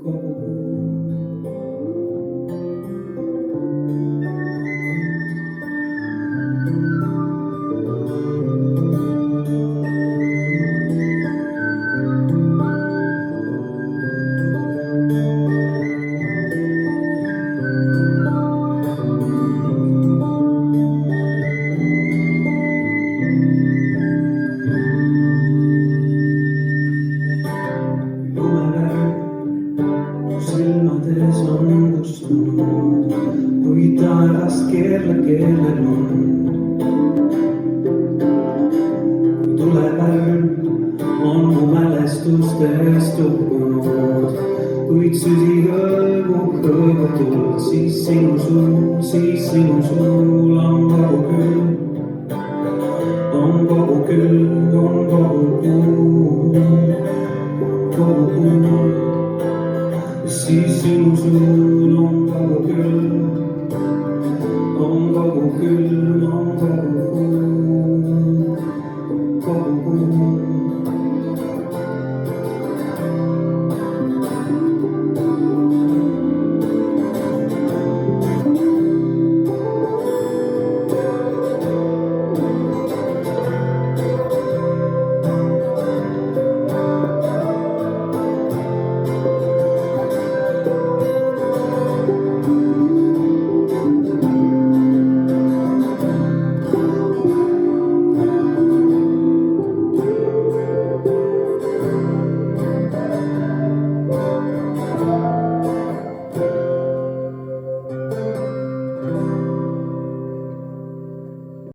kogu kuu. Silmades on kustunud, kui taevas keerleb lund. Kui tulevärv on mu mälestustest uppunud, kuid süsi hõõgub hõõgutult, siis sinu suul on kogu küll, on kogu küll, on kogu kuu, kogu kuu. Siis sinu suul